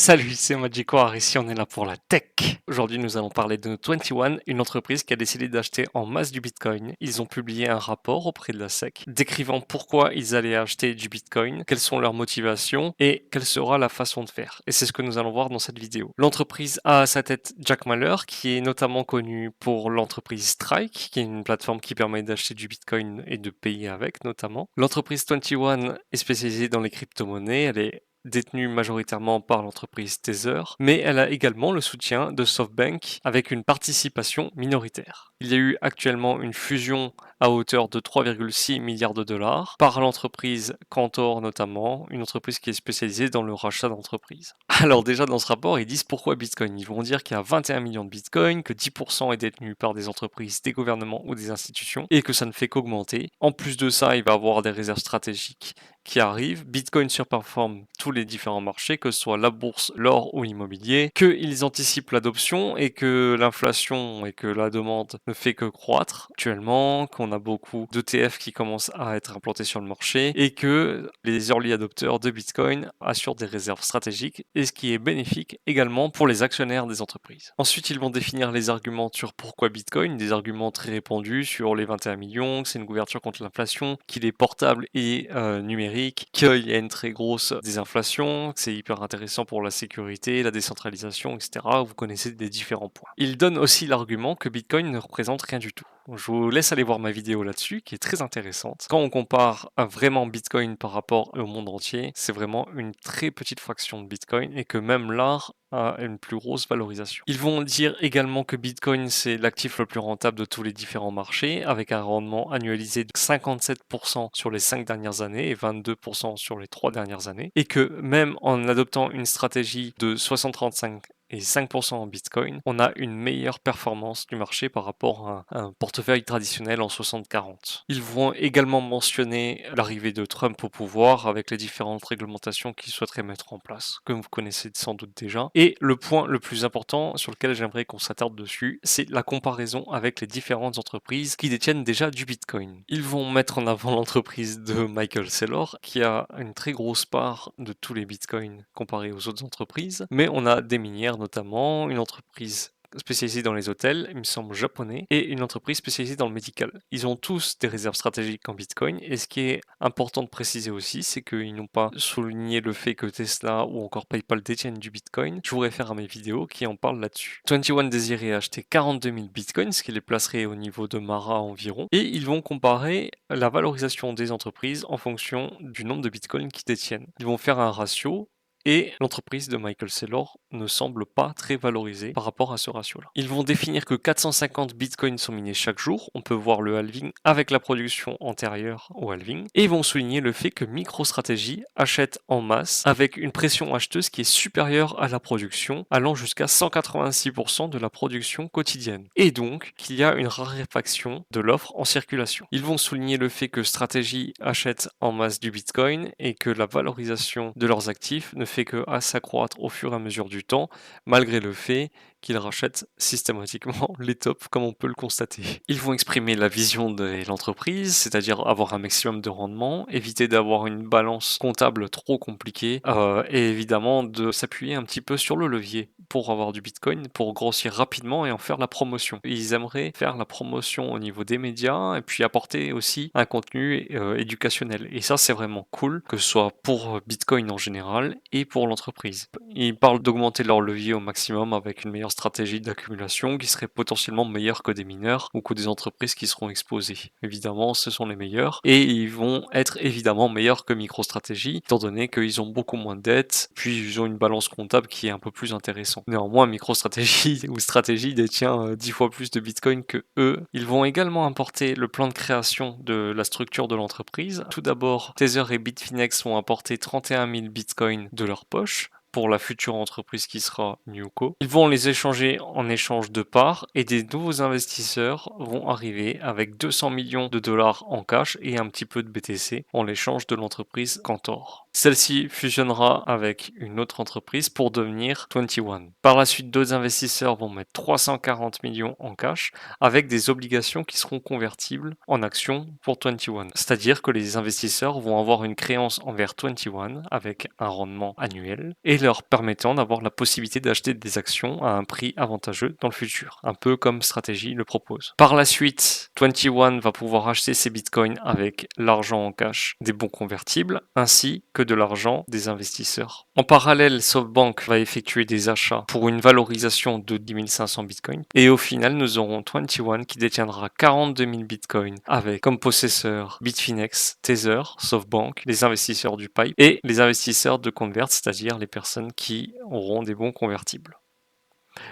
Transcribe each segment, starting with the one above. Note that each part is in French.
Salut, c'est Magicoire, ici on est là pour la tech. Aujourd'hui nous allons parler de 21, une entreprise qui a décidé d'acheter en masse du Bitcoin. Ils ont publié un rapport auprès de la SEC décrivant pourquoi ils allaient acheter du Bitcoin, quelles sont leurs motivations et quelle sera la façon de faire. Et c'est ce que nous allons voir dans cette vidéo. L'entreprise a à sa tête Jack Mallers, qui est notamment connu pour l'entreprise Strike, qui est une plateforme qui permet d'acheter du Bitcoin et de payer avec notamment. L'entreprise 21 est spécialisée dans les crypto-monnaies, elle est détenue majoritairement par l'entreprise Tether, mais elle a également le soutien de SoftBank avec une participation minoritaire. Il y a eu actuellement une fusion à hauteur de 3,6 milliards de dollars par l'entreprise Cantor notamment, une entreprise qui est spécialisée dans le rachat d'entreprises. Alors déjà dans ce rapport, ils disent pourquoi Bitcoin. Ils vont dire qu'il y a 21 millions de Bitcoin, que 10% est détenu par des entreprises, des gouvernements ou des institutions, et que ça ne fait qu'augmenter. En plus de ça, il va y avoir des réserves stratégiques qui arrivent. Bitcoin surperforme tous les différents marchés, que ce soit la bourse, l'or ou l'immobilier, qu'ils anticipent l'adoption et que l'inflation et que la demande ne fait que croître actuellement, qu'on a beaucoup d'ETF qui commencent à être implantés sur le marché et que les early adopteurs de Bitcoin assurent des réserves stratégiques et ce qui est bénéfique également pour les actionnaires des entreprises. Ensuite, ils vont définir les arguments sur pourquoi Bitcoin, des arguments très répandus sur les 21 millions, que c'est une couverture contre l'inflation, qu'il est portable et numérique, qu'il y a une très grosse désinflation, que c'est hyper intéressant pour la sécurité, la décentralisation, etc. Vous connaissez les différents points. Il donne aussi l'argument que Bitcoin ne représente rien du tout. Je vous laisse aller voir ma vidéo là-dessus, qui est très intéressante. Quand on compare vraiment Bitcoin par rapport au monde entier, c'est vraiment une très petite fraction de Bitcoin et que même l'art a une plus grosse valorisation. Ils vont dire également que Bitcoin, c'est l'actif le plus rentable de tous les différents marchés, avec un rendement annualisé de 57% sur les 5 dernières années et 22% sur les 3 dernières années, et que même en adoptant une stratégie de 60-35 et 5% en Bitcoin, on a une meilleure performance du marché par rapport à un portefeuille traditionnel en 60-40. Ils vont également mentionner l'arrivée de Trump au pouvoir avec les différentes réglementations qu'il souhaiterait mettre en place, comme vous connaissez sans doute déjà. Et le point le plus important sur lequel j'aimerais qu'on s'attarde dessus, c'est la comparaison avec les différentes entreprises qui détiennent déjà du Bitcoin. Ils vont mettre en avant l'entreprise de Michael Saylor, qui a une très grosse part de tous les Bitcoins comparé aux autres entreprises, mais on a des minières notamment, une entreprise spécialisée dans les hôtels, il me semble japonais, et une entreprise spécialisée dans le médical. Ils ont tous des réserves stratégiques en Bitcoin, et ce qui est important de préciser aussi, c'est qu'ils n'ont pas souligné le fait que Tesla ou encore PayPal détiennent du Bitcoin. Je vous réfère à mes vidéos qui en parlent là-dessus. 21 désirait acheter 42 000 Bitcoins, ce qui les placerait au niveau de Mara environ, et ils vont comparer la valorisation des entreprises en fonction du nombre de Bitcoins qu'ils détiennent. Ils vont faire un ratio et l'entreprise de Michael Saylor ne semble pas très valorisée par rapport à ce ratio-là. Ils vont définir que 450 bitcoins sont minés chaque jour, on peut voir le halving avec la production antérieure au halving, et ils vont souligner le fait que MicroStrategy achète en masse avec une pression acheteuse qui est supérieure à la production, allant jusqu'à 186% de la production quotidienne, et donc qu'il y a une raréfaction de l'offre en circulation. Ils vont souligner le fait que Strategy achète en masse du bitcoin et que la valorisation de leurs actifs ne fait que s'accroître au fur et à mesure du temps, malgré le fait qu'ils rachètent systématiquement les tops, comme on peut le constater. Ils vont exprimer la vision de l'entreprise, c'est-à-dire avoir un maximum de rendement, éviter d'avoir une balance comptable trop compliquée, et évidemment de s'appuyer un petit peu sur le levier pour avoir du Bitcoin, pour grossir rapidement et en faire la promotion. Ils aimeraient faire la promotion au niveau des médias et puis apporter aussi un contenu éducationnel. Et ça, c'est vraiment cool, que ce soit pour Bitcoin en général et pour l'entreprise. Ils parlent d'augmenter leur levier au maximum avec une meilleure stratégie d'accumulation qui serait potentiellement meilleure que des mineurs ou que des entreprises qui seront exposées. Évidemment, ce sont les meilleurs et ils vont être évidemment meilleurs que MicroStrategy étant donné qu'ils ont beaucoup moins de dettes, puis ils ont une balance comptable qui est un peu plus intéressante. Néanmoins, MicroStrategy ou Strategy détient 10 fois plus de Bitcoin que eux. Ils vont également importer le plan de création de la structure de l'entreprise. Tout d'abord, Tether et Bitfinex vont apporter 31 000 Bitcoins de leur poche pour la future entreprise qui sera Newco. Ils vont les échanger en échange de parts et des nouveaux investisseurs vont arriver avec 200 millions de dollars en cash et un petit peu de BTC en l'échange de l'entreprise Cantor. Celle-ci fusionnera avec une autre entreprise pour devenir 21. Par la suite, d'autres investisseurs vont mettre 340 millions en cash avec des obligations qui seront convertibles en actions pour 21. C'est-à-dire que les investisseurs vont avoir une créance envers 21 avec un rendement annuel et leur permettant d'avoir la possibilité d'acheter des actions à un prix avantageux dans le futur, un peu comme Strategy le propose. Par la suite, 21 va pouvoir acheter ses bitcoins avec l'argent en cash des bons convertibles ainsi que de l'argent des investisseurs. En parallèle, SoftBank va effectuer des achats pour une valorisation de 10 500 bitcoins et au final, nous aurons 21 qui détiendra 42 000 bitcoins avec comme possesseurs Bitfinex, Tether, SoftBank, les investisseurs du Pipe et les investisseurs de Convert, c'est-à-dire les personnes qui auront des bons convertibles.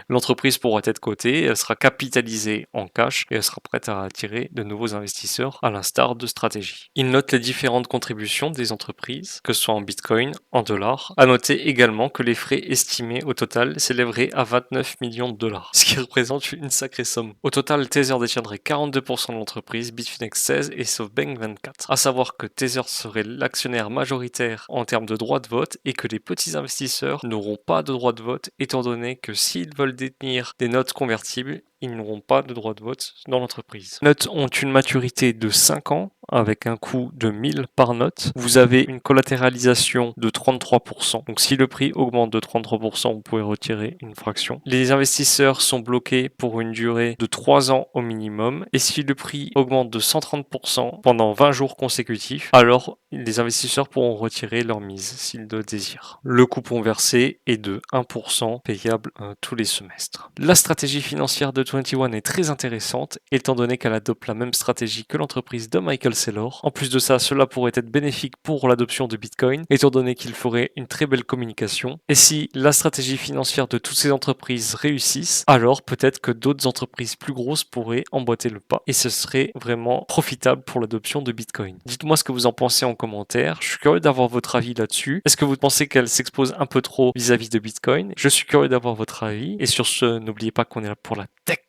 L'entreprise pourra être cotée, elle sera capitalisée en cash et elle sera prête à attirer de nouveaux investisseurs à l'instar de Strategy. Il note les différentes contributions des entreprises, que ce soit en bitcoin, en dollars. À noter également que les frais estimés au total s'élèveraient à 29 millions de dollars, ce qui représente une sacrée somme. Au total, Tether détiendrait 42% de l'entreprise, Bitfinex 16 et SoftBank 24. À savoir que Tether serait l'actionnaire majoritaire en termes de droit de vote et que les petits investisseurs n'auront pas de droit de vote étant donné que s'ils veulent détenir des notes convertibles, ils n'auront pas de droit de vote dans l'entreprise. Les notes ont une maturité de 5 ans avec un coût de 1000 par note. Vous avez une collatéralisation de 33%. Donc si le prix augmente de 33%, vous pouvez retirer une fraction. Les investisseurs sont bloqués pour une durée de 3 ans au minimum. Et si le prix augmente de 130% pendant 20 jours consécutifs, alors les investisseurs pourront retirer leur mise s'ils le désirent. Le coupon versé est de 1% payable tous les semestres. La stratégie financière de 21 est très intéressante étant donné qu'elle adopte la même stratégie que l'entreprise de Michael Saylor. En plus de ça, cela pourrait être bénéfique pour l'adoption de Bitcoin étant donné qu'il ferait une très belle communication. Et si la stratégie financière de toutes ces entreprises réussissent, alors peut-être que d'autres entreprises plus grosses pourraient emboîter le pas et ce serait vraiment profitable pour l'adoption de Bitcoin. Dites-moi ce que vous en pensez en commentaire. Je suis curieux d'avoir votre avis là-dessus. Est-ce que vous pensez qu'elle s'expose un peu trop vis-à-vis de Bitcoin? Je suis curieux d'avoir votre avis. Et sur ce, n'oubliez pas qu'on est là pour la tech.